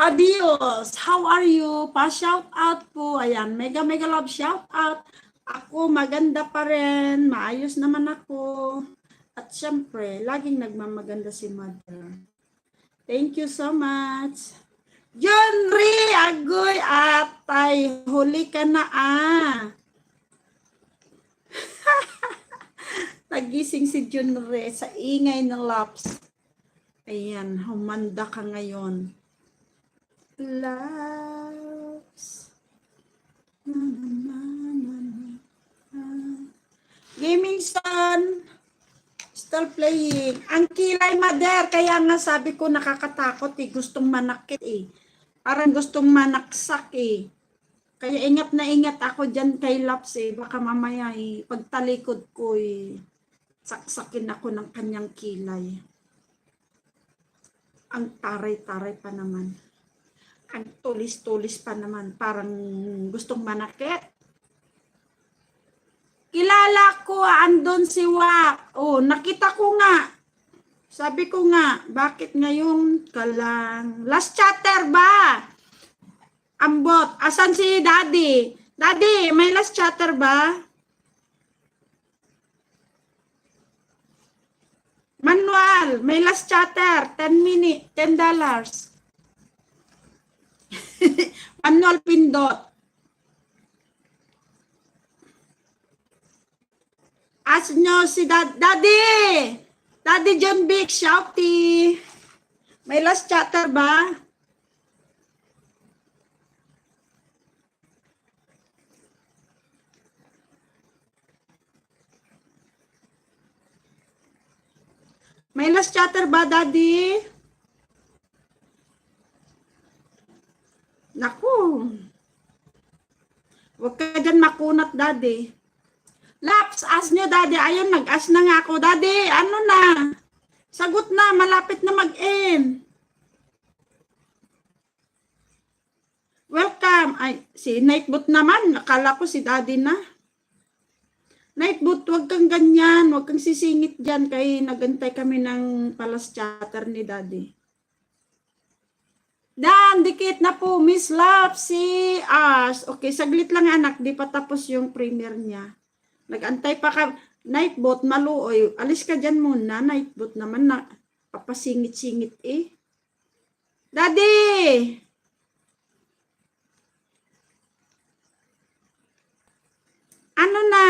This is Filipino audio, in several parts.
Adios! How are you? Pa-shout out po. Ayan, mega mega love shout out. Ako maganda pa rin. Maayos naman ako. At syempre, laging nagmamaganda si mother. Thank you so much. Junri, agoy atay. Huli ka na Nagising si Junri sa ingay ng laps. Ayan, humanda ka ngayon. Loves. Gaming son. Still playing. Ang kilay mother. Kaya nga sabi ko nakakatakot Gustong manakit Parang gustong manaksak Kaya ingat na ingat ako dyan kay Laps Baka mamaya pagtalikod ko saksakin ako ng kanyang kilay. Ang taray-taray pa naman. Ang tulis-tulis pa naman. Parang gustong manakit. Kilala ko, andon si Wak. Oh, nakita ko nga. Sabi ko nga, bakit ngayon ka lang? Last chatter ba? Ambot, asan si Daddy? Daddy, may last chatter ba? Manual, may last chatter. 10 minutes, $10. Manual pindot. Ask nyo si Daddy! Daddy John Big, shouty! May last chatter ba? May last chatter ba, Daddy? Naku! Huwag ka dyan makunat, Daddy. Laps, ask nyo, Daddy. Ayun, nag-ask na nga ako. Daddy, ano na? Sagot na, malapit na mag-end. Welcome. Ay, si Nightbot naman. Akala ko si Daddy na. Nightbot, huwag kang ganyan. Huwag kang sisingit dyan. Kaya nagantay kami ng palas chatter ni Daddy. Dan, dikit na po. Miss Laps, si Ash. Okay, saglit lang anak. Di pa tapos yung premiere niya. Nag-antay pa ka. Nightbot, maluoy. Alis ka dyan muna. Nightbot naman na papasingit-singit Daddy! Ano na?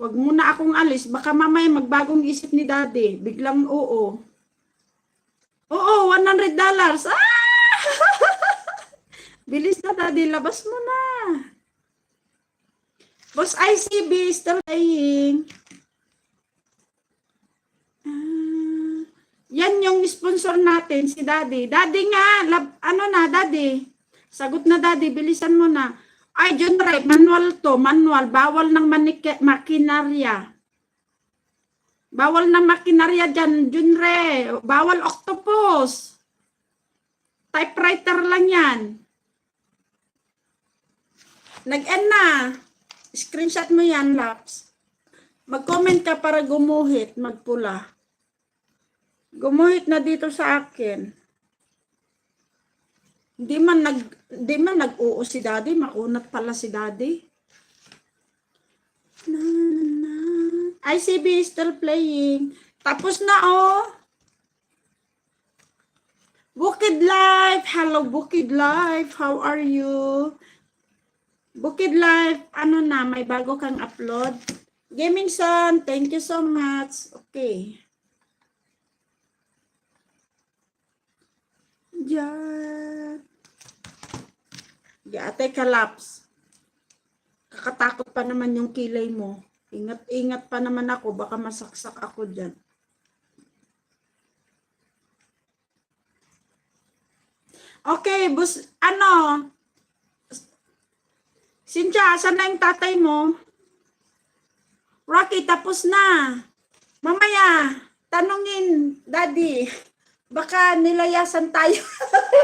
Wag muna akong alis. Baka mamaya magbagong isip ni Daddy. Biglang oo. Oo, $100. Bilis na, Daddy. Labas mo na. Boss ICB, still playing. Yan yung sponsor natin, si Daddy. Daddy nga, ano na, Daddy? Sagot na, Daddy. Bilisan mo na. Ay, Junre, manual to. Manual. Bawal ng makinarya. Bawal ng makinarya dyan, Junre. Bawal octopus. Typewriter lang yan. Nag-end na. Screenshot mo yan, Laps. Mag-comment ka para gumuhit, magpula. Gumuhit na dito sa akin. Di man nag-oo si Daddy, makunat pala si Daddy. ICB still playing. Tapos na Bukid Life, hello Bukid Life, how are you? Bukid Life, ano na, may bago kang upload. Gaming Son, thank you so much. Okay. Diyan. Ate Kalaps. Kakatakot pa naman yung kilay mo. Ingat-ingat pa naman ako. Baka masaksak ako dyan. Okay, bus, Cynthia, asan na yung tatay mo? Rocky, tapos na. Mamaya, tanungin, Daddy. Baka nilayasan tayo.